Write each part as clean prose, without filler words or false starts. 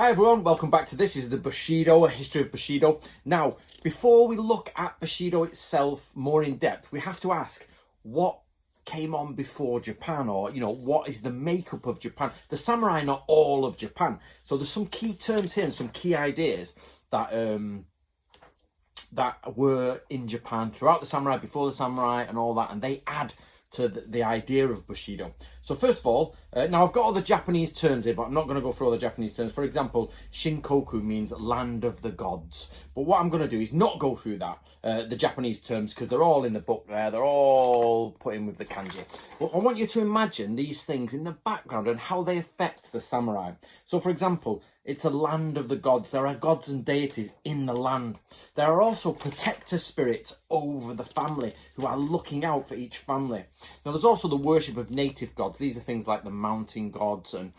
Hi everyone, welcome back to this is the Bushido, a history of Bushido. Now, before we look at Bushido itself more in depth, we have to ask what came on before Japan, or what is the makeup of Japan? The samurai are not all of Japan. So there's some key terms here and some key ideas that that were in Japan throughout the samurai, before the samurai and all that, and they add to the idea of Bushido. So first of all, now I've got all the Japanese terms here, but I'm not going to go through all the Japanese terms. For example, Shinkoku means land of the gods. But what I'm going to do is not go through that, the Japanese terms, because they're all in the book there. They're all put in with the kanji. But I want you to imagine these things in the background and how they affect the samurai. So for example, it's a land of the gods. There are gods and deities in the land. There are also protector spirits over the family who are looking out for each family. Now, there's also the worship of native gods. These are things like the mountain gods and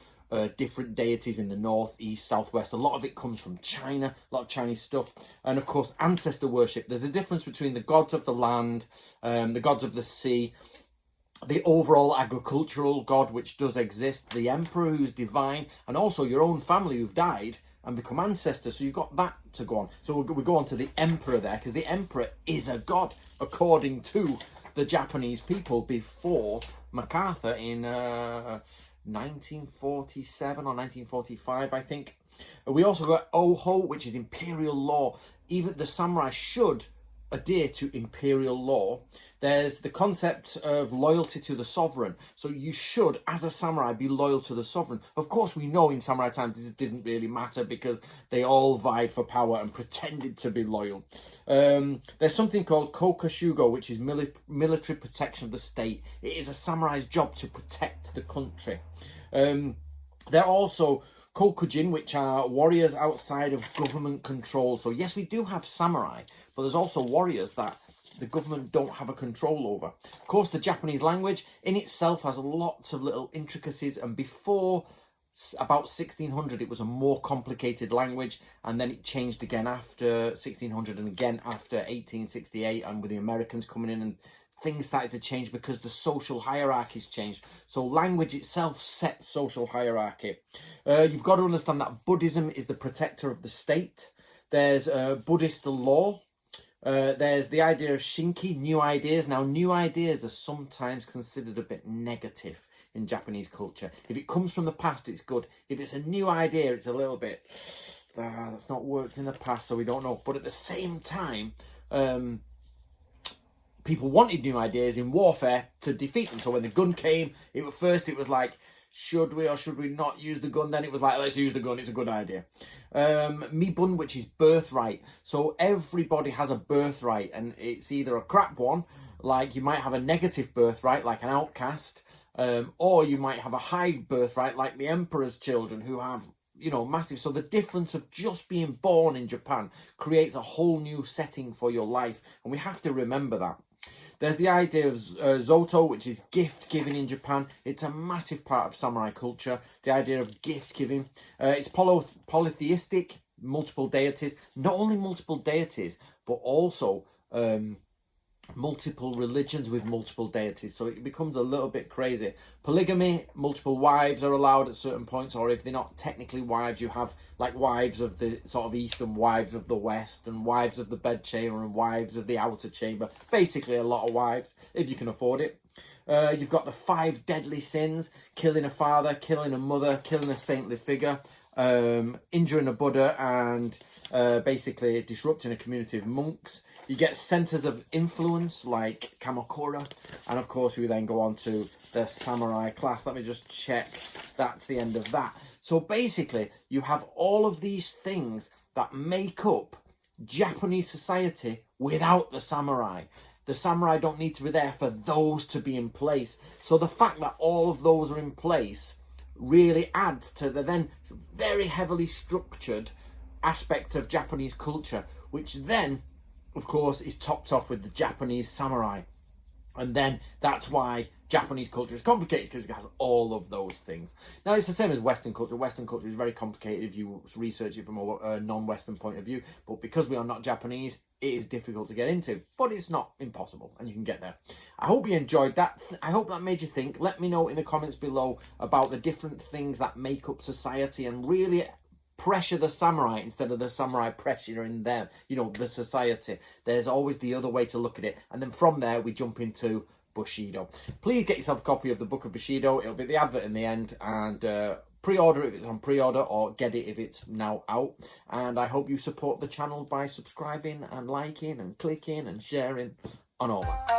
different deities in the north, east, southwest. A lot of it comes from China, a lot of Chinese stuff. And of course, ancestor worship. There's a difference between the gods of the land, the gods of the sea, the overall agricultural god, which does exist, the emperor who's divine, and also your own family who've died and become ancestors. So you've got that to go on. So we go on to the emperor there, because the emperor is a god, according to the Japanese people before MacArthur in 1947 or 1945, I think. We also got Oho, which is imperial law. Even the samurai should adhere to imperial law. There's the concept of loyalty to the sovereign. So you should, as a samurai, be loyal to the sovereign. Of course, we know in samurai times this didn't really matter because they all vied for power and pretended to be loyal. There's something called kokashugo, which is military protection of the state. It is a samurai's job to protect the country. There are also kokujin, which are warriors outside of government control. So yes, we do have samurai, but there's also warriors that the government don't have a control over. Of course, the Japanese language in itself has lots of little intricacies, and before about 1600 it was a more complicated language, and then it changed again after 1600 and again after 1868, and with the Americans coming in, and things started to change because the social hierarchies changed. So language itself sets social hierarchy. You've got to understand that Buddhism is the protector of the state. There's Buddhist law. There's the idea of Shinki, new ideas. Now, new ideas are sometimes considered a bit negative in Japanese culture. If it comes from the past, it's good. If it's a new idea, it's a little bit, that's not worked in the past, so we don't know. But at the same time, people wanted new ideas in warfare to defeat them. So when the gun came, it was like, should we or should we not use the gun? Then it was like, let's use the gun, it's a good idea. Mibun, which is birthright. So everybody has a birthright, and it's either a crap one, like you might have a negative birthright, like an outcast, or you might have a high birthright, like the emperor's children, who have massive. So the difference of just being born in Japan creates a whole new setting for your life, and we have to remember that. There's the idea of Zoto, which is gift giving in Japan. It's a massive part of samurai culture, the idea of gift giving. It's polytheistic, multiple deities. Not only multiple deities, but also multiple religions with multiple deities. So it becomes a little bit crazy. Polygamy, multiple wives are allowed at certain points, or if they're not technically wives, you have like wives of the sort of east and wives of the west, and wives of the bedchamber and wives of the outer chamber. Basically a lot of wives, if you can afford it. You've got the 5 deadly sins: killing a father, killing a mother, killing a saintly figure, injuring a Buddha, and basically disrupting a community of monks. You get centers of influence like Kamakura, and of course we then go on to the samurai class. Let me just check. That's the end of that. So basically you have all of these things that make up Japanese society without the samurai. The samurai don't need to be there for those to be in place. So the fact that all of those are in place really adds to the then very heavily structured aspect of Japanese culture, which then, of course, is topped off with the Japanese samurai. And then that's why Japanese culture is complicated, because it has all of those things. Now, it's the same as Western culture. Western culture is very complicated if you research it from a non-Western point of view. But because we are not Japanese, it is difficult to get into. But it's not impossible, and you can get there. I hope you enjoyed that. I hope that made you think. Let me know in the comments below about the different things that make up society, and really pressure the samurai instead of the samurai pressuring them, you know, the society. There's always the other way to look at it. And then from there, we jump into Bushido. Please get yourself a copy of the Book of Bushido. It'll be the advert in the end, and pre-order if it's on pre-order, or get it if it's now out. And I hope you support the channel by subscribing and liking and clicking and sharing and all that.